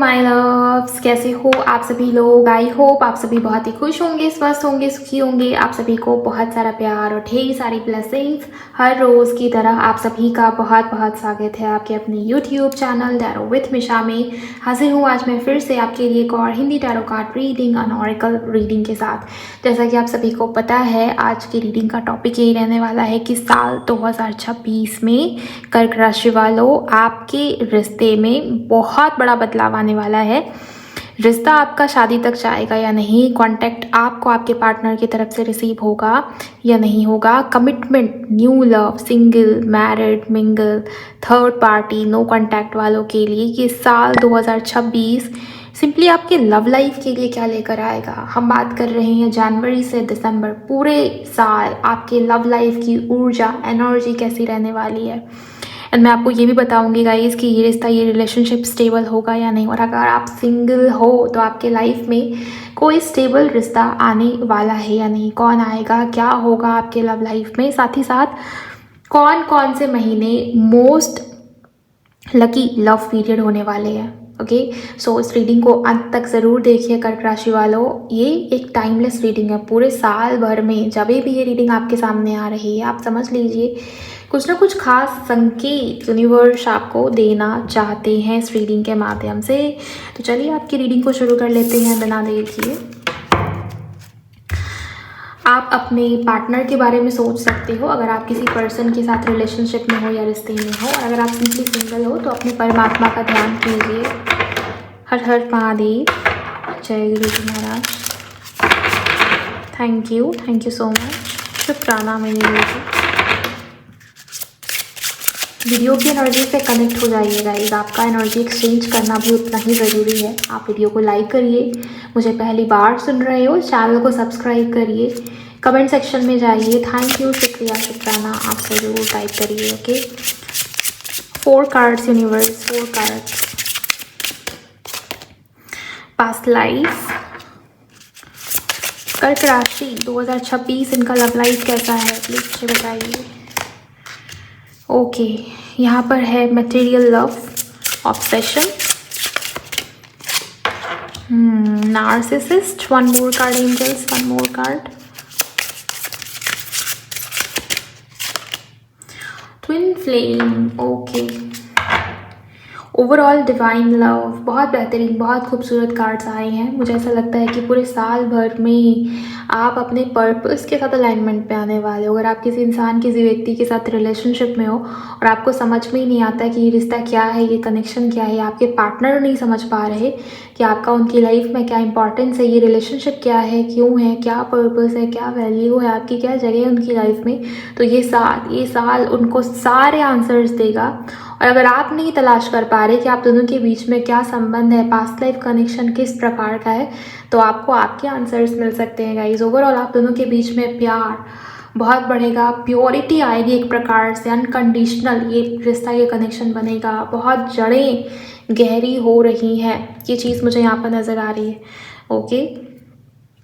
My loves, कैसे हो आप सभी लोग। आई होप आप सभी बहुत ही खुश होंगे, स्वस्थ होंगे, सुखी होंगे। आप सभी को बहुत सारा प्यार और ढेर सारी ब्लेसिंग्स। हर रोज़ की तरह आप सभी का बहुत बहुत स्वागत है आपके अपने यूट्यूब चैनल टैरो विथ मिशा में। हाजिर हूँ आज मैं फिर से आपके लिए एक और हिंदी टैरो कार्ड रीडिंग और ऑरेकल रीडिंग के साथ। जैसा कि आप सभी को पता है, आज की रीडिंग का टॉपिक यही रहने वाला है कि साल 2026 में कर्क राशि वालों, आपके रिश्ते में बहुत बड़ा बदलाव आने वाला है। रिश्ता आपका शादी तक जाएगा या नहीं, कांटेक्ट आपको आपके पार्टनर की तरफ से रिसीव होगा या नहीं होगा, commitment, new love, single, married, mingle, third party, no contact वालों के लिए ये साल 2026 सिंपली आपके लव लाइफ के लिए क्या लेकर आएगा। हम बात कर रहे हैं जनवरी से दिसंबर, पूरे साल आपके लव लाइफ की ऊर्जा, एनर्जी कैसी रहने वाली है। एंड मैं आपको ये भी बताऊंगी गाइस कि ये रिश्ता, ये रिलेशनशिप स्टेबल होगा या नहीं। और अगर आप सिंगल हो तो आपके लाइफ में कोई स्टेबल रिश्ता आने वाला है या नहीं, कौन आएगा, क्या होगा आपके लव लाइफ में। साथ ही साथ कौन कौन से महीने मोस्ट लकी लव पीरियड होने वाले हैं। ओके, सो इस रीडिंग को अंत तक ज़रूर देखिए कर्क राशि वालों। ये एक टाइमलेस रीडिंग है। पूरे साल भर में जब भी ये रीडिंग आपके सामने आ रही है, आप समझ लीजिए कुछ ना कुछ खास संकेत यूनिवर्स आपको देना चाहते हैं इस रीडिंग के माध्यम से। तो चलिए आपकी रीडिंग को शुरू कर लेते हैं बिना देर किए। आप अपने पार्टनर के बारे में सोच सकते हो अगर आप किसी पर्सन के साथ रिलेशनशिप में हो या रिश्ते में हो। और अगर आप सिंपली सिंगल हो तो अपने परमात्मा का ध्यान कीजिए। हर हर महादेव, जय गुरु जी महाराज। Thank you so much. शुक्राना मेरी वीडियो की एनर्जी से कनेक्ट हो जाइए गाइस। आपका एनर्जी एक्सचेंज करना भी उतना ही ज़रूरी है। आप वीडियो को लाइक करिए, मुझे पहली बार सुन रहे हो चैनल को सब्सक्राइब करिए, कमेंट सेक्शन में जाइए थैंक यू, शुक्रिया, शुक्राना आप ज़रूर टाइप करिए। Okay, 4 cards universe, 4 cards. Past life, कर्क राशि 2026 इनका लव लाइफ कैसा है प्लीज मुझे बताइए। ओके, यहाँ पर है material love, obsession, narcissist, one more card angels, one more card, twin flame. Okay, overall divine love, बहुत बेहतरीन, बहुत खूबसूरत कार्ड्स आए हैं। मुझे ऐसा लगता है कि पूरे साल भर में आप अपने पर्पस के साथ अलाइनमेंट पे आने वाले हो। अगर आप किसी इंसान, किसी व्यक्ति के साथ रिलेशनशिप में हो और आपको समझ में ही नहीं आता कि ये रिश्ता क्या है, ये कनेक्शन क्या है, आपके पार्टनर नहीं समझ पा रहे कि आपका उनकी लाइफ में क्या इंपॉर्टेंस है, ये रिलेशनशिप क्या है, क्यों है, क्या पर्पस है, क्या वैल्यू है, आपकी क्या जगह है उनकी लाइफ में, तो ये साल उनको सारे आंसर्स देगा। और अगर आप नहीं तलाश कर पा रहे कि आप दोनों के बीच में क्या संबंध है, पास्ट लाइफ कनेक्शन किस प्रकार का है, तो आपको आपके आंसर्स मिल सकते हैं गाइज। ओवरऑल आप दोनों के बीच में प्यार बहुत बढ़ेगा, प्योरिटी आएगी एक प्रकार से, अनकंडीशनल ये रिश्ता, ये कनेक्शन बनेगा। बहुत जड़ें गहरी हो रही हैं, ये चीज़ मुझे यहाँ पर नज़र आ रही है। ओके,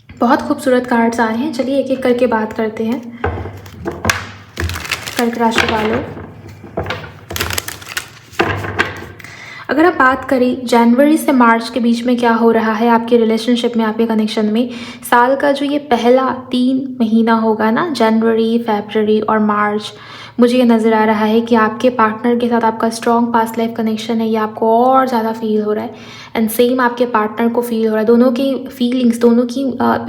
बहुत खूबसूरत कार्ड्स आए हैं। चलिए एक एक करके बात करते हैं कर्क राशि वालों। अगर आप बात करें जनवरी से मार्च के बीच में क्या हो रहा है आपके रिलेशनशिप में, आपके कनेक्शन में, साल का जो ये पहला 3 महीना होगा ना, जनवरी, फरवरी और मार्च, मुझे ये नज़र आ रहा है कि आपके पार्टनर के साथ आपका स्ट्रॉन्ग पास्ट लाइफ कनेक्शन है, ये आपको और ज़्यादा फील हो रहा है। एंड सेम आपके पार्टनर को फील हो रहा है। दोनों की फीलिंग्स, दोनों की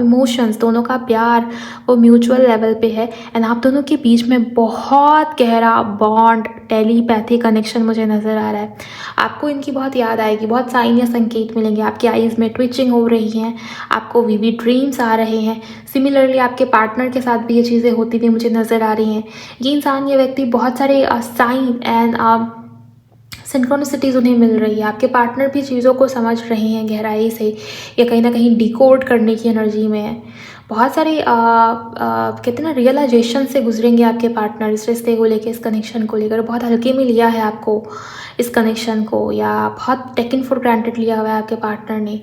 इमोशंस, दोनों का प्यार वो म्यूचुअल लेवल पे है। एंड आप दोनों के बीच में बहुत गहरा बॉन्ड, टेलीपैथी कनेक्शन मुझे नज़र आ रहा है। आपको इनकी बहुत याद आएगी, बहुत साइन या संकेत मिलेंगे। आपकी आईज़ में ट्विचिंग हो रही हैं, आपको विविड ड्रीम्स आ रहे हैं। सिमिलरली आपके पार्टनर के साथ भी ये चीज़ें होती हुई मुझे नज़र आ रही हैं। ये इंसान, ये व्यक्ति, बहुत सारे साइन एंड सिंक्रोनिसिटीज़ उन्हें मिल रही है। आपके पार्टनर भी चीज़ों को समझ रहे हैं गहराई से, या कहीं ना कहीं डिकोड करने की एनर्जी में है। बहुत सारे कहते हैं ना, रियलाइजेशन से गुजरेंगे आपके पार्टनर इस रिश्ते को लेकर, इस कनेक्शन को लेकर। बहुत हल्के में लिया है आपको इस कनेक्शन को, या बहुत टेकन फॉर ग्रांटेड लिया हुआ है आपके पार्टनर ने।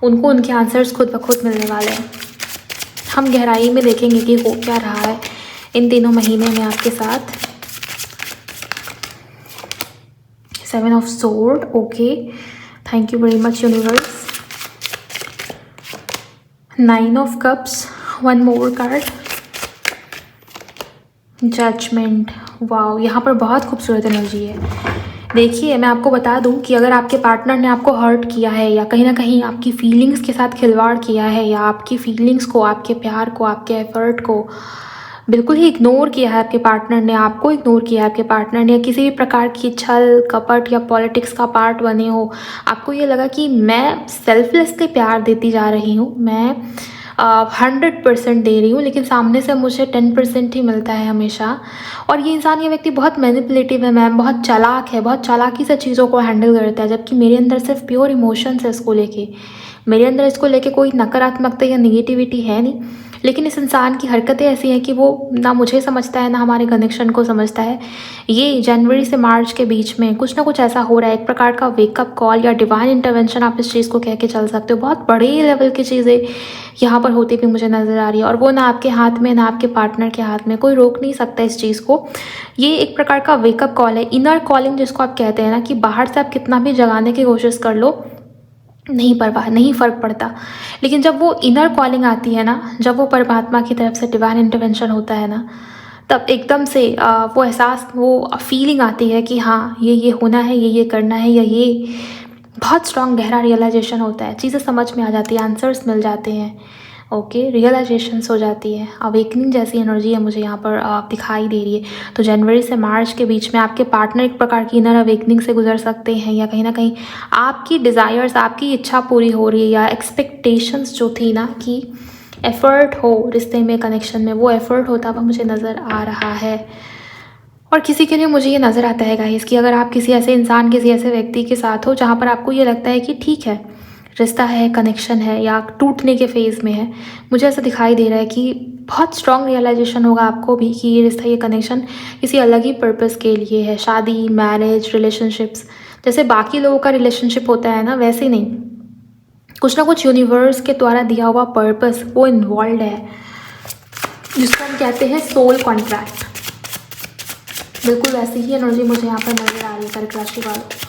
उनको उनके आंसर्स खुद ब खुद मिलने वाले हैं। हम गहराई में देखेंगे कि हो क्या रहा है इन 3 महीने में आपके साथ। 7 of sword, okay, thank you very much universe. 9 of cups, 1 more card, judgment. Wow, यहाँ पर बहुत खूबसूरत एनर्जी है। देखिए, मैं आपको बता दूं कि अगर आपके पार्टनर ने आपको हर्ट किया है या कहीं ना कहीं आपकी फीलिंग्स के साथ खिलवाड़ किया है या आपकी फीलिंग्स को, आपके प्यार को, आपके एफर्ट को बिल्कुल ही इग्नोर किया है आपके पार्टनर ने, आपको इग्नोर किया है आपके पार्टनर ने, किसी भी प्रकार की छल कपट या पॉलिटिक्स का पार्ट बने हो, आपको ये लगा कि मैं सेल्फलेसली प्यार देती जा रही हूँ, मैं 100% दे रही हूँ, लेकिन सामने से मुझे 10% ही मिलता है हमेशा। और ये इंसान, ये व्यक्ति बहुत मैनिपुलेटिव है मैम, बहुत चालाक है, बहुत चालाकी से चीज़ों को हैंडल करता है, जबकि मेरे अंदर सिर्फ प्योर इमोशंस है इसको लेके, मेरे अंदर इसको लेके कोई नकारात्मकता या निगेटिविटी है नहीं। लेकिन इस इंसान की हरकतें ऐसी हैं कि वो ना मुझे समझता है ना हमारे कनेक्शन को समझता है। ये जनवरी से मार्च के बीच में कुछ ना कुछ ऐसा हो रहा है, एक प्रकार का वेकअप कॉल या डिवाइन इंटरवेंशन आप इस चीज़ को कह के चल सकते हो। बहुत बड़े लेवल की चीज़ें यहाँ पर होती भी मुझे नज़र आ रही है, और वो ना आपके हाथ में ना आपके पार्टनर के हाथ में, कोई रोक नहीं सकता इस चीज़ को। ये एक प्रकार का वेकअप कॉल है, इनर कॉलिंग जिसको आप कहते हैं ना, कि बाहर से आप कितना भी जगाने की कोशिश कर लो, नहीं परवाह, नहीं फ़र्क पड़ता। लेकिन जब वो इनर कॉलिंग आती है ना, जब वो परमात्मा की तरफ से डिवाइन इंटरवेंशन होता है ना, तब एकदम से वो एहसास, वो फीलिंग आती है कि हाँ, ये होना है, ये करना है, या ये बहुत स्ट्रॉन्ग गहरा रियलाइजेशन होता है, चीज़ें समझ में आ जाती है, आंसर्स मिल जाते हैं, ओके, रियलाइजेशंस हो जाती है, अवेकनिंग जैसी एनर्जी है मुझे यहाँ पर दिखाई दे रही है। तो जनवरी से मार्च के बीच में आपके पार्टनर एक प्रकार की इनर अवेकनिंग से गुजर सकते हैं, या कहीं ना कहीं आपकी डिज़ायर्स, आपकी इच्छा पूरी हो रही है, या एक्सपेक्टेशंस जो थी ना कि एफ़र्ट हो रिश्ते में, कनेक्शन में, वो एफ़र्ट होता हुआ मुझे नज़र आ रहा है। और किसी के लिए मुझे ये नज़र आता है गाइस कि अगर आप किसी ऐसे इंसान, किसी ऐसे व्यक्ति के साथ हो जहाँ पर आपको ये लगता है कि ठीक है, रिश्ता है, कनेक्शन है, या टूटने के फेज़ में है, मुझे ऐसा दिखाई दे रहा है कि बहुत स्ट्रॉन्ग रियलाइजेशन होगा आपको भी कि ये रिश्ता, ये कनेक्शन किसी अलग ही पर्पस के लिए है। शादी, मैरिज, रिलेशनशिप्स, जैसे बाकी लोगों का रिलेशनशिप होता है ना, वैसे नहीं, कुछ ना कुछ यूनिवर्स के द्वारा दिया हुआ पर्पस वो इन्वॉल्व है, जिसको हम कहते हैं सोल कॉन्ट्रैक्ट। बिल्कुल वैसी ही एनर्जी मुझे यहाँ पर नज़र आ रही है कर्क राशि वालों।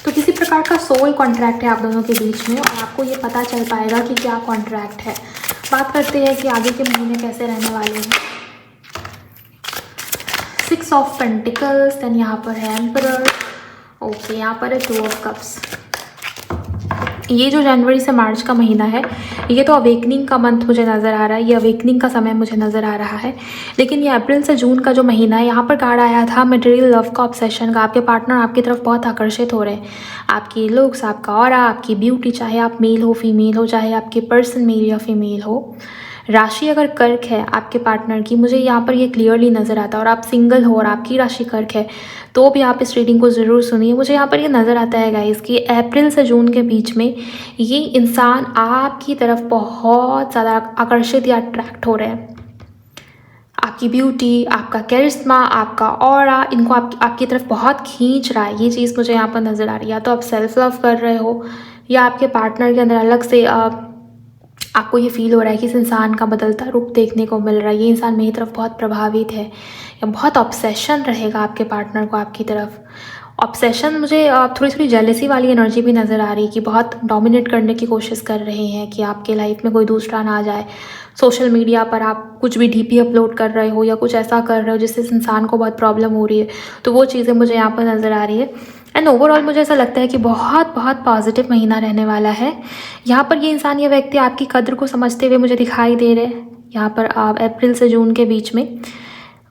तो किसी प्रकार का सोल कॉन्ट्रैक्ट है आप दोनों के बीच में, और आपको ये पता चल पाएगा कि क्या कॉन्ट्रैक्ट है। बात करते हैं कि आगे के महीने कैसे रहने वाले हैं। 6 ऑफ पेंटिकल्स, देन यहाँ पर है एम्परर, ओके, यहाँ पर है 2 ऑफ कप्स। ये जो जनवरी से मार्च का महीना है, ये तो अवेकनिंग का मंथ मुझे नज़र आ रहा है, ये अवेकनिंग का समय मुझे नज़र आ रहा है। लेकिन ये अप्रैल से जून का जो महीना है, यहाँ पर कार्ड आया था मटेरियल लव का, ऑब्सेशन का। आपके पार्टनर आपकी तरफ बहुत आकर्षित हो रहे हैं, आपकी लुक्स, आपका ऑरा, आपकी ब्यूटी, चाहे आप मेल हो फीमेल हो, चाहे आपके पर्सन मेल या फीमेल हो। राशि अगर कर्क है आपके पार्टनर की, मुझे यहाँ पर ये क्लियरली नज़र आता है, और आप सिंगल हो और आपकी राशि कर्क है तो भी आप इस रीडिंग को ज़रूर सुनिए। मुझे यहाँ पर ये नज़र आता है गाइस कि अप्रैल से जून के बीच में ये इंसान आपकी तरफ बहुत ज़्यादा आकर्षित या अट्रैक्ट हो रहे हैं। आपकी ब्यूटी, आपका कैरिश्मा, आपका ऑरा, इनको आपकी तरफ बहुत खींच रहा है, ये चीज़ मुझे यहाँ पर नज़र आ रही है। या तो आप सेल्फ लव कर रहे हो, या आपके पार्टनर के अंदर अलग से आपको ये फील हो रहा है कि इस इंसान का बदलता रूप देखने को मिल रहा है, ये इंसान मेरी तरफ बहुत प्रभावित है, या बहुत ऑब्सेशन रहेगा आपके पार्टनर को आपकी तरफ। ऑब्सेशन, मुझे थोड़ी थोड़ी जेलेसी वाली एनर्जी भी नज़र आ रही है कि बहुत डोमिनेट करने की कोशिश कर रहे हैं कि आपके लाइफ में कोई दूसरा ना आ जाए। सोशल मीडिया पर आप कुछ भी डीपी अपलोड कर रहे हो या कुछ ऐसा कर रहे हो जिससे इस इंसान को बहुत प्रॉब्लम हो रही है, तो वो चीज़ें मुझे यहाँ पर नज़र आ रही है। एंड ओवरऑल मुझे ऐसा लगता है कि बहुत बहुत पॉजिटिव महीना रहने वाला है। यहाँ पर ये इंसान, ये व्यक्ति आपकी कद्र को समझते हुए मुझे दिखाई दे रहे हैं। यहाँ पर आप अप्रैल से जून के बीच में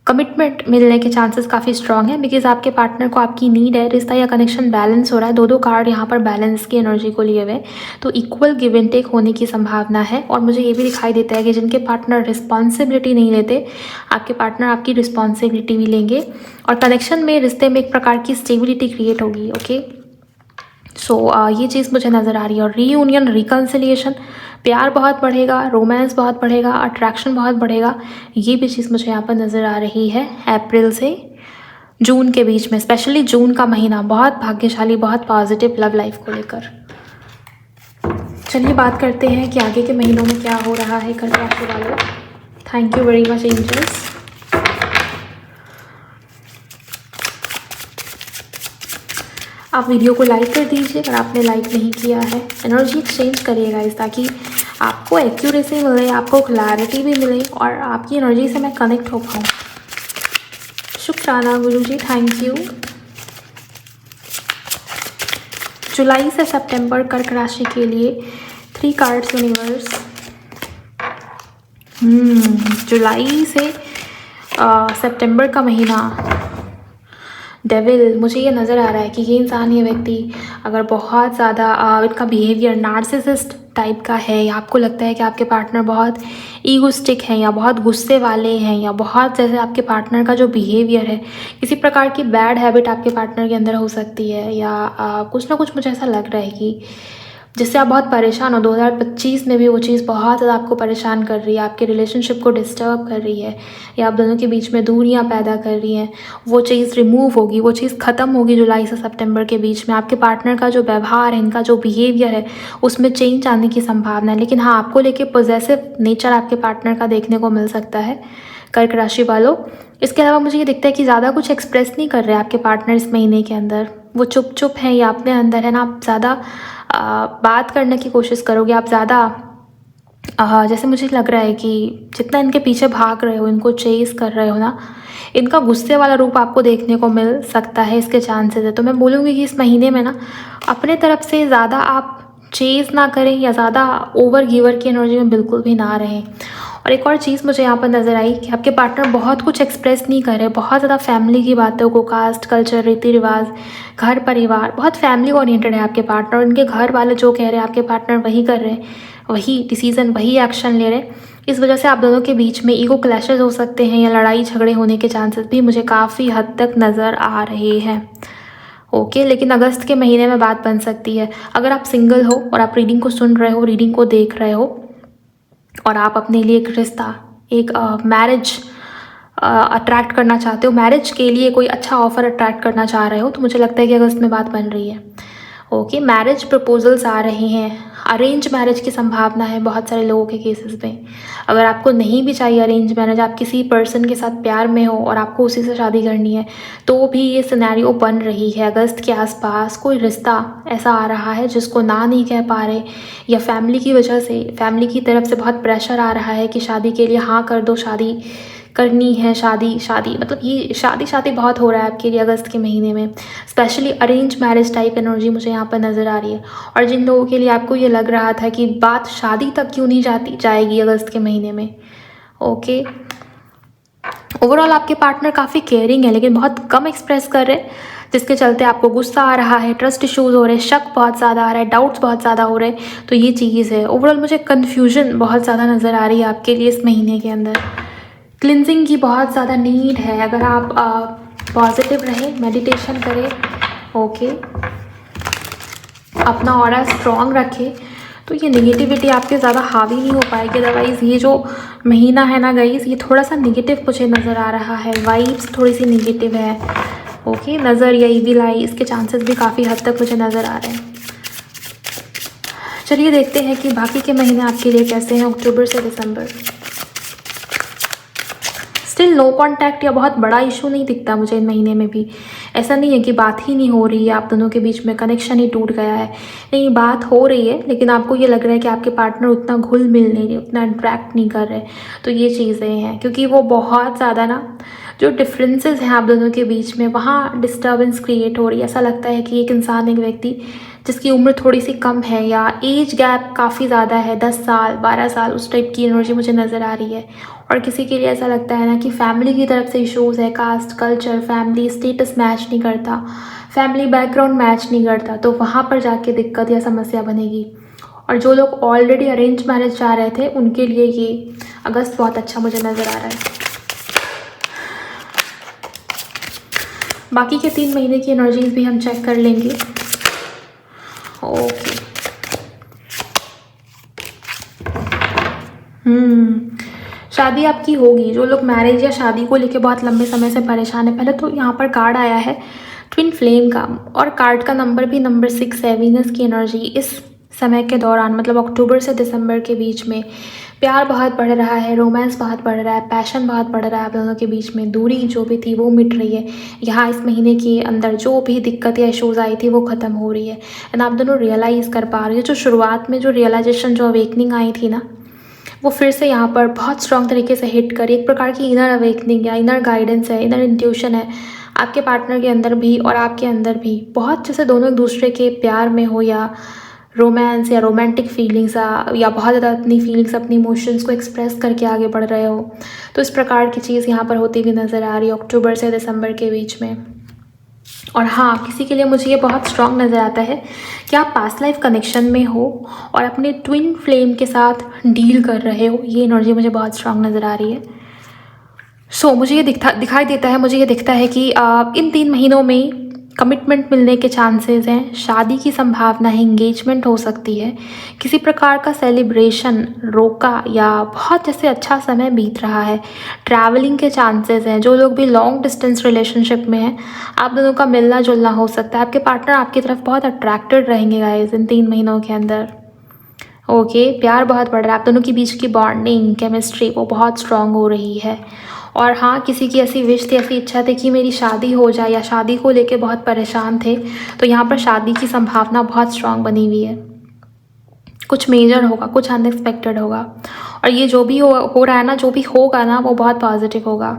कमिटमेंट मिलने के चांसेस काफ़ी स्ट्रॉन्ग है, बिकॉज आपके पार्टनर को आपकी नीड है, रिश्ता या कनेक्शन बैलेंस हो रहा है। दो कार्ड यहाँ पर बैलेंस की एनर्जी को लिए हुए, तो इक्वल गिव एंड टेक होने की संभावना है। और मुझे ये भी दिखाई देता है कि जिनके पार्टनर रिस्पॉन्सिबिलिटी नहीं लेते, आपके पार्टनर आपकी रिस्पॉन्सिबिलिटी भी लेंगे, और कनेक्शन में, रिश्ते में एक प्रकार की स्टेबिलिटी क्रिएट होगी। ओके, सो ये चीज़ मुझे नज़र आ रही है। और रीयूनियन, रिकन्सिलिएशन, प्यार बहुत बढ़ेगा, रोमांस बहुत बढ़ेगा, अट्रैक्शन बहुत बढ़ेगा, ये भी चीज़ मुझे यहाँ पर नज़र आ रही है। अप्रैल से जून के बीच में, स्पेशली जून का महीना बहुत भाग्यशाली, बहुत पॉजिटिव लव लाइफ को लेकर। चलिए बात करते हैं कि आगे के महीनों में क्या हो रहा है कर्क राशि वालों। Thank you very much angels. आप वीडियो को लाइक कर दीजिए अगर आपने लाइक नहीं किया है। एनर्जी एक्सचेंज करिएगा इस, ताकि आपको एक्यूरेसी मिले, आपको क्लैरिटी भी मिले और आपकी एनर्जी से मैं कनेक्ट हो पाऊँ। शुक्राना गुरुजी, थैंक यू। जुलाई से सितंबर कर्क राशि के लिए 3 कार्ड्स यूनिवर्स। जुलाई से सितंबर का महीना, डेविल, मुझे ये नज़र आ रहा है कि ये इंसान, ये व्यक्ति अगर बहुत ज़्यादा इनका बिहेवियर नार्सिसिस्ट टाइप का है, या आपको लगता है कि आपके पार्टनर बहुत ईगोस्टिक हैं या बहुत गुस्से वाले हैं, या बहुत जैसे आपके पार्टनर का जो बिहेवियर है, किसी प्रकार की बैड हैबिट आपके पार्टनर के अंदर हो सकती है, या कुछ ना कुछ मुझे ऐसा लग रहा है कि जिससे आप बहुत परेशान हो। 2025 में भी वो चीज़ बहुत ज़्यादा आपको परेशान कर रही है, आपके रिलेशनशिप को डिस्टर्ब कर रही है, या आप दोनों के बीच में दूरियां पैदा कर रही हैं। वो चीज़ रिमूव होगी, वो चीज़ ख़त्म होगी जुलाई से सितंबर के बीच में। आपके पार्टनर का जो व्यवहार है, इनका जो बिहेवियर है, उसमें चेंज आने की संभावना है। लेकिन हाँ, आपको लेके पॉजेसिव नेचर आपके पार्टनर का देखने को मिल सकता है, कर्क राशि वालों। इसके अलावा मुझे ये दिखता है कि ज़्यादा कुछ एक्सप्रेस नहीं कर रहे आपके पार्टनर इस महीने के अंदर। वो चुप चुप है, या अपने अंदर है ना, आप ज़्यादा बात करने की कोशिश करोगे, आप ज़्यादा जैसे मुझे लग रहा है कि जितना इनके पीछे भाग रहे हो, इनको चेस कर रहे हो ना, इनका गुस्से वाला रूप आपको देखने को मिल सकता है, इसके चांसेस है। तो मैं बोलूँगी कि इस महीने में ना अपने तरफ से ज़्यादा आप चेस ना करें, या ज़्यादा ओवर गिवर की एनर्जी में बिल्कुल भी ना रहें। और एक और चीज़ मुझे यहाँ पर नज़र आई कि आपके पार्टनर बहुत कुछ एक्सप्रेस नहीं कर रहे, बहुत ज़्यादा फैमिली की बातों को, कास्ट कल्चर, रीति रिवाज, घर परिवार, बहुत फैमिली ओरिएंटेड है आपके पार्टनर। उनके घर वाले जो कह रहे हैं आपके पार्टनर वही कर रहे हैं, वही डिसीज़न, वही एक्शन ले रहे हैं। इस वजह से आप दोनों के बीच में ईगो क्लैशेस हो सकते हैं, या लड़ाई झगड़े होने के चांसेस भी मुझे काफ़ी हद तक नज़र आ रहे हैं। ओके, लेकिन अगस्त के महीने में बात बन सकती है। अगर आप सिंगल हो और आप रीडिंग को सुन रहे हो, रीडिंग को देख रहे हो, और आप अपने लिए एक रिश्ता, एक मैरिज अट्रैक्ट करना चाहते हो, मैरिज के लिए कोई अच्छा ऑफर अट्रैक्ट करना चाह रहे हो, तो मुझे लगता है कि अगस्त में बात बन रही है। ओके, मैरिज प्रपोजल्स आ रहे हैं, अरेंज मैरिज की संभावना है बहुत सारे लोगों के केसेस में। अगर आपको नहीं भी चाहिए अरेंज मैरिज, आप किसी पर्सन के साथ प्यार में हो और आपको उसी से शादी करनी है, तो भी ये सिनेरियो बन रही है। अगस्त के आसपास कोई रिश्ता ऐसा आ रहा है जिसको ना नहीं कह पा रहे, या फैमिली की वजह से, फैमिली की तरफ से बहुत प्रेशर आ रहा है कि शादी के लिए हाँ कर दो, शादी करनी है, शादी शादी, मतलब ये शादी शादी बहुत हो रहा है आपके लिए अगस्त के महीने में। Specially arrange marriage type energy मुझे यहाँ पर नज़र आ रही है। और जिन लोगों के लिए आपको ये लग रहा था कि बात शादी तक क्यों नहीं जाएगी अगस्त के महीने में। ओके, ओवरऑल आपके पार्टनर काफ़ी केयरिंग है, लेकिन बहुत कम एक्सप्रेस कर रहे हैं, जिसके चलते आपको गुस्सा आ रहा है, ट्रस्ट इश्यूज हो रहे हैं, शक बहुत ज़्यादा आ रहा है, डाउट्स बहुत ज़्यादा हो रहे हैं। तो ये चीज़ है। ओवरऑल मुझे कन्फ्यूजन बहुत ज़्यादा नज़र आ रही है आपके लिए इस महीने के अंदर। क्लिनजिंग की बहुत ज़्यादा नीड है। अगर आप पॉजिटिव रहें, मेडिटेशन करें, ओके, अपना ऑरा स्ट्रॉन्ग रखें, तो ये नेगेटिविटी आपके ज़्यादा हावी नहीं हो पाएगी। अदरवाइज़ ये जो महीना है ना गाइस, ये थोड़ा सा नेगेटिव मुझे नज़र आ रहा है, वाइब्स थोड़ी सी नेगेटिव है। ओके, नज़र या ईविल आई, इसके चांसेस भी काफ़ी हद तक मुझे नज़र आ रहे हैं। चलिए देखते हैं कि बाकी के महीने आपके लिए कैसे हैं, अक्टूबर से दिसंबर। स्टिल नो कॉन्टैक्ट या बहुत बड़ा इशू नहीं दिखता मुझे इन महीने में भी। ऐसा नहीं है कि बात ही नहीं हो रही है, आप दोनों के बीच में कनेक्शन ही टूट गया है। नहीं, बात हो रही है, लेकिन आपको ये लग रहा है कि आपके पार्टनर उतना घुल मिल नहीं रहे, उतना इंट्रैक्ट नहीं कर रहे। तो ये चीज़ें हैं, क्योंकि वो बहुत ज़्यादा ना, जो डिफरेंसेस हैं आप दोनों के बीच में, वहाँ डिस्टर्बेंस क्रिएट हो रही है। ऐसा लगता है कि एक इंसान, एक व्यक्ति जिसकी उम्र थोड़ी सी कम है, या एज गैप काफ़ी ज़्यादा है, 10 साल 12 साल, उस टाइप की एनर्जी मुझे नज़र आ रही है। और किसी के लिए ऐसा लगता है ना कि फैमिली की तरफ से इश्यूज़ है, caste culture, family status match नहीं करता, फैमिली बैकग्राउंड मैच नहीं करता, तो वहाँ पर जाके दिक्कत या समस्या बनेगी। और जो लोग ऑलरेडी अरेंज मैरिज चाह रहे थे, उनके लिए ये अगस्त बहुत अच्छा मुझे नज़र आ रहा है। बाकी के 3 महीने की एनर्जीज भी हम चेक कर लेंगे। ओके, शादी आपकी होगी। जो लोग मैरिज या शादी को लेके बहुत लंबे समय से परेशान है, पहले तो यहाँ पर कार्ड आया है ट्विन फ्लेम का, और कार्ड का नंबर भी नंबर 6 है। वीनस की एनर्जी इस समय के दौरान, मतलब अक्टूबर से दिसंबर के बीच में प्यार बहुत बढ़ रहा है, रोमांस बहुत बढ़ रहा है, पैशन बहुत बढ़ रहा है आप दोनों के बीच में। दूरी जो भी थी वो मिट रही है। यहाँ इस महीने के अंदर जो भी दिक्कत या इश्यूज़ आई थी वो ख़त्म हो रही है। एंड आप दोनों रियलाइज़ कर पा रहे हो, जो शुरुआत में जो रियलाइजेशन, जो अवेकनिंग आई थी ना, वो फिर से यहाँ पर बहुत स्ट्रॉन्ग तरीके से हिट करी। एक प्रकार की इनर अवेकनिंग या इनर गाइडेंस है, इनर इंट्यूशन है आपके पार्टनर के अंदर भी और आपके अंदर भी। बहुत जैसे दोनों एक दूसरे के प्यार में हो या रोमांस या रोमांटिक फीलिंग्स या बहुत ज़्यादा अपनी फीलिंग्स, अपनी इमोशंस को एक्सप्रेस करके आगे बढ़ रहे हो। तो इस प्रकार की चीज़ यहाँ पर होती हुई नज़र आ रही है अक्टूबर से दिसंबर के बीच में। और हाँ, किसी के लिए मुझे ये बहुत स्ट्रॉन्ग नज़र आता है कि आप पास्ट लाइफ कनेक्शन में हो और अपने ट्विन फ्लेम के साथ डील कर रहे हो। ये एनर्जी मुझे बहुत स्ट्रॉन्ग नज़र आ रही है। मुझे ये दिखाई देता है, मुझे ये दिखता है कि इन 3 महीनों में कमिटमेंट मिलने के चांसेस हैं, शादी की संभावना है, इंगेजमेंट हो सकती है, किसी प्रकार का सेलिब्रेशन रोका या बहुत जैसे अच्छा समय बीत रहा है, ट्रैवलिंग के चांसेस हैं। जो लोग भी लॉन्ग डिस्टेंस रिलेशनशिप में हैं, आप दोनों का मिलना जुलना हो सकता है। आपके पार्टनर आपकी तरफ बहुत अट्रैक्टेड रहेंगे गाइस इन 3 महीनों के अंदर। ओके, प्यार बहुत बढ़ रहा है, आप दोनों के बीच की बॉन्डिंग, केमिस्ट्री वो बहुत स्ट्रांग हो रही है। और हाँ, किसी की ऐसी विश थी, ऐसी इच्छा थी कि मेरी शादी हो जाए या शादी को लेके बहुत परेशान थे, तो यहाँ पर शादी की संभावना बहुत स्ट्रांग बनी हुई है। कुछ मेजर होगा, कुछ अनएक्सपेक्टेड होगा, और ये जो भी हो रहा है ना, जो भी होगा ना, वो बहुत पॉजिटिव होगा।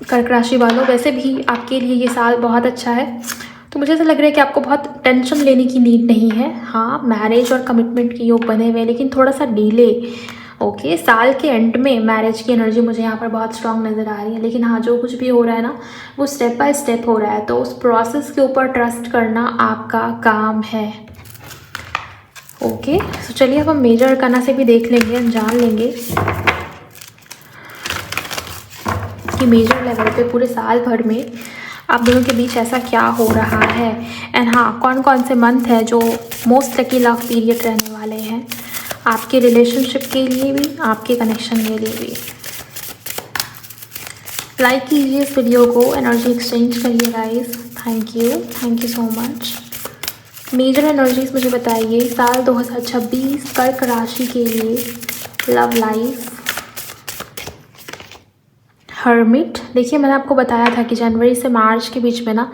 कर्क राशि वालों, वैसे भी आपके लिए ये साल बहुत अच्छा है, तो मुझे ऐसा लग रहा है कि आपको बहुत टेंशन लेने की नीड नहीं है। हाँ, मैरिज और कमिटमेंट के योग बने हुए हैं, लेकिन थोड़ा सा डिले। ओके, साल के एंड में मैरिज की एनर्जी मुझे यहाँ पर बहुत स्ट्रांग नज़र आ रही है। लेकिन हाँ, जो कुछ भी हो रहा है ना, वो स्टेप बाय स्टेप हो रहा है, तो उस प्रोसेस के ऊपर ट्रस्ट करना आपका काम है। ओके, तो चलिए अब हम मेजर अरकाना से भी देख लेंगे, हम जान लेंगे कि मेजर लेवल पे पूरे साल भर में आप दोनों के बीच ऐसा क्या हो रहा है। एंड हाँ, कौन कौन से मंथ है जो मोस्ट लकी लव पीरियड रहने वाले हैं आपके रिलेशनशिप के लिए भी, आपके कनेक्शन के लिए भी। लाइक कीजिए इस वीडियो को, एनर्जी एक्सचेंज करिए guys. Thank you so much. Major energies मुझे बताइए साल 2026 कर्क राशि के लिए लव लाइफ। हर्मिट, देखिए मैंने आपको बताया था कि जनवरी से मार्च के बीच में ना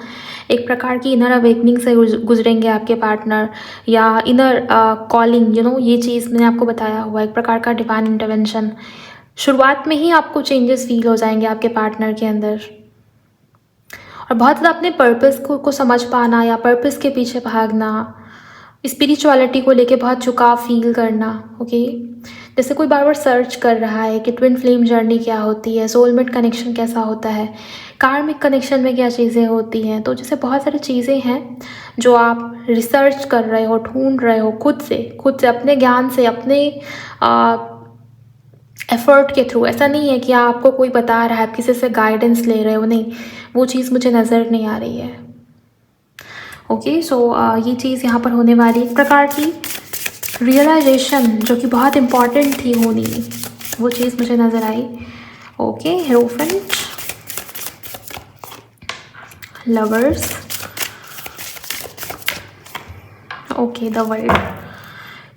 एक प्रकार की इनर अवेकनिंग से गुजरेंगे आपके पार्टनर, या इनर कॉलिंग, ये चीज़ मैंने आपको बताया हुआ, एक प्रकार का डिवाइन इंटरवेंशन। शुरुआत में ही आपको चेंजेस फील हो जाएंगे आपके पार्टनर के अंदर, और बहुत ज़्यादा अपने पर्पस को समझ पाना या पर्पस के पीछे भागना, स्पिरिचुअलिटी को लेके बहुत झुकाव फील करना। ओके, जैसे कोई बार बार सर्च कर रहा है कि ट्विन फ्लेम जर्नी क्या होती है, सोलमेट कनेक्शन कैसा होता है, कार्मिक कनेक्शन में क्या चीज़ें होती हैं। तो जैसे बहुत सारी चीज़ें हैं जो आप रिसर्च कर रहे हो, ढूंढ रहे हो खुद से अपने ज्ञान से, अपने एफर्ट के थ्रू। ऐसा नहीं है कि आपको कोई बता रहा है, आप किसी से गाइडेंस ले रहे हो, नहीं, वो चीज़ मुझे नज़र नहीं आ रही है। ओके, सो ये चीज़ यहाँ पर होने वाली, एक प्रकार की रियलाइजेशन जो कि बहुत इम्पॉर्टेंट थी होनी, वो चीज़ मुझे नज़र आई। Okay, Hierophant, lovers, okay, the world,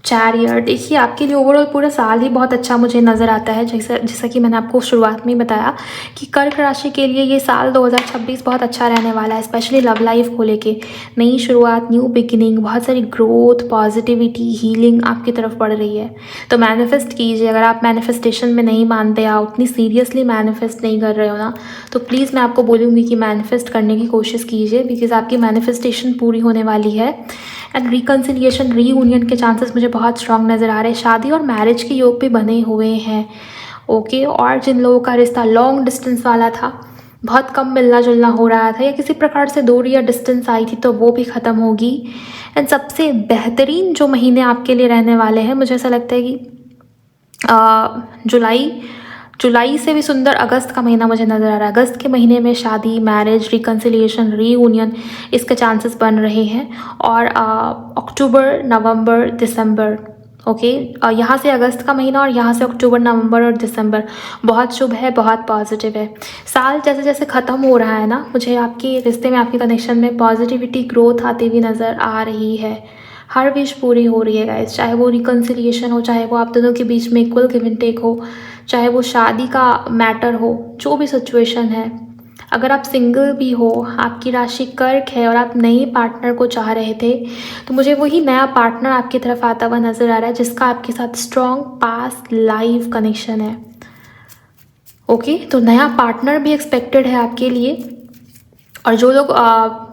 chariot. देखिए आपके लिए ओवरऑल पूरा साल ही बहुत अच्छा मुझे नज़र आता है। जैसा कि मैंने आपको शुरुआत में ही बताया कि कर्क राशि के लिए ये साल 2026 बहुत अच्छा रहने वाला है, स्पेशली लव लाइफ को लेके। नई शुरुआत, न्यू बिगिनिंग, बहुत सारी ग्रोथ, पॉजिटिविटी, हीलिंग आपकी तरफ बढ़ रही है। तो मैनिफेस्ट कीजिए। अगर आप मैनिफेस्टेशन में नहीं मानते या उतनी सीरियसली मैनिफेस्ट नहीं कर रहे हो ना, तो प्लीज़ मैं आपको बोलूँगी कि मैनिफेस्ट करने की कोशिश कीजिए, बिकॉज आपकी मैनिफेस्टेशन पूरी होने वाली है। एंड रिकन्सिलिएशन, रीयूनियन के चांसेस मुझे बहुत स्ट्रॉन्ग नज़र आ रहे हैं। शादी और मैरिज के योग भी बने हुए हैं। ओके, और जिन लोगों का रिश्ता लॉन्ग डिस्टेंस वाला था, बहुत कम मिलना जुलना हो रहा था, या किसी प्रकार से दूरी या डिस्टेंस आई थी, तो वो भी ख़त्म होगी। एंड सबसे बेहतरीन जो महीने आपके लिए रहने वाले हैं, मुझे ऐसा लगता है कि जुलाई से भी सुंदर अगस्त का महीना मुझे नज़र आ रहा है। अगस्त के महीने में शादी, मैरिज, रिकन्सिलिएशन, रीयूनियन, इसके चांसेस बन रहे हैं। और अक्टूबर, नवंबर, दिसंबर, ओके, यहाँ से अगस्त का महीना और यहाँ से अक्टूबर, नवंबर और दिसंबर बहुत शुभ है, बहुत पॉजिटिव है। साल जैसे जैसे ख़त्म हो रहा है ना, मुझे आपके रिश्ते में, आपके कनेक्शन में पॉजिटिविटी, ग्रोथ आती हुई नज़र आ रही है। हर विश पूरी हो रही है गाइस, चाहे वो रिकन्सिलिएशन हो, चाहे वो आप दोनों के बीच में इक्वल गिव एंड टेक हो, चाहे वो शादी का मैटर हो, जो भी सिचुएशन है। अगर आप सिंगल भी हो, आपकी राशि कर्क है और आप नए पार्टनर को चाह रहे थे, तो मुझे वही नया पार्टनर आपकी तरफ आता हुआ नज़र आ रहा है जिसका आपके साथ स्ट्रॉन्ग पास्ट लाइफ कनेक्शन है। ओके, तो नया पार्टनर भी एक्सपेक्टेड है आपके लिए। और जो लोग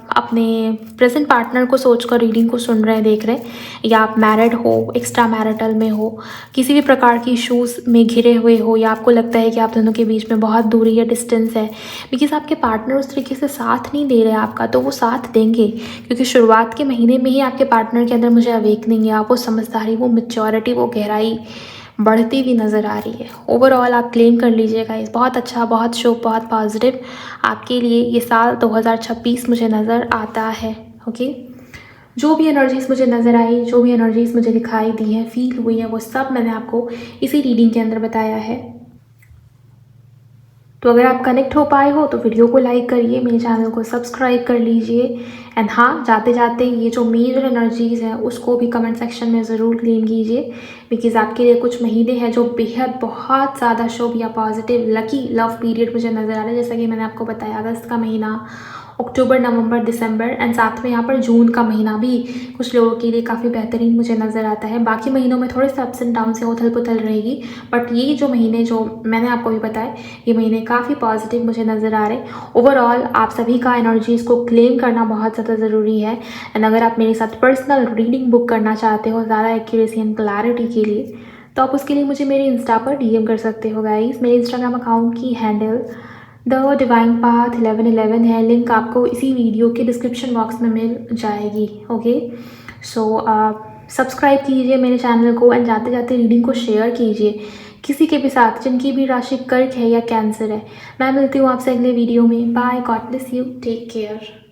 अपने प्रेजेंट पार्टनर को सोचकर रीडिंग को सुन रहे हैं, देख रहे हैं, या आप मैरिड हो, एक्स्ट्रा मैरिटल में हो, किसी भी प्रकार की इश्यूज़ में घिरे हुए हो, या आपको लगता है कि आप दोनों के बीच में बहुत दूरी या डिस्टेंस है, बिकॉज आपके पार्टनर उस तरीके से साथ नहीं दे रहे आपका, तो वो साथ देंगे, क्योंकि शुरुआत के महीने में ही आपके पार्टनर के अंदर मुझे अवेकनिंग या वो समझदारी, वो मैच्योरिटी, वो गहराई बढ़ती हुई नज़र आ रही है। ओवरऑल आप क्लेम कर लीजिएगा, इस बहुत अच्छा, बहुत शुभ, बहुत पॉजिटिव आपके लिए ये साल 2026 मुझे नज़र आता है। ओके, जो भी एनर्जीज़ मुझे नज़र आई, जो भी एनर्जीज़ मुझे दिखाई दी है, फील हुई है, वो सब मैंने आपको इसी रीडिंग के अंदर बताया है। तो अगर आप कनेक्ट हो पाए हो तो वीडियो को लाइक करिए, मेरे चैनल को सब्सक्राइब कर लीजिए। एंड हाँ, जाते जाते ये जो मेजर एनर्जीज़ हैं उसको भी कमेंट सेक्शन में ज़रूर क्लेम कीजिए, बिकॉज़ आपके लिए कुछ महीने हैं जो बेहद बहुत ज़्यादा शुभ या पॉजिटिव लकी लव पीरियड मुझे नज़र आ रहा है। जैसा कि मैंने आपको बताया, अगस्त का महीना, अक्टूबर, नवंबर, दिसंबर एंड साथ में यहाँ पर जून का महीना भी कुछ लोगों के लिए काफ़ी बेहतरीन मुझे नज़र आता है। बाकी महीनों में थोड़े से अप्स एंड डाउन से उथल पुथल रहेगी, बट ये जो महीने जो मैंने आपको भी बताया, ये महीने काफ़ी पॉजिटिव मुझे नज़र आ रहे हैं। ओवरऑल आप सभी का एनर्जीज़ को क्लेम करना बहुत ज़्यादा ज़रूरी है। एंड अगर आप मेरे साथ पर्सनल रीडिंग बुक करना चाहते हो ज़्यादा एक्यूरेसी एंड क्लैरिटी के लिए, तो आप उसके लिए मुझे मेरे इंस्टा पर DM कर सकते हो गाइस। मेरे इंस्टाग्राम अकाउंट की हैंडल द डिवाइन पाथ 1111 है, लिंक आपको इसी वीडियो के डिस्क्रिप्शन बॉक्स में मिल जाएगी। ओके, सो सब्सक्राइब कीजिए मेरे चैनल को एंड जाते जाते रीडिंग को शेयर कीजिए किसी के भी साथ जिनकी भी राशि कर्क है या कैंसर है। मैं मिलती हूँ आपसे अगले वीडियो में। Bye, God bless you, take care.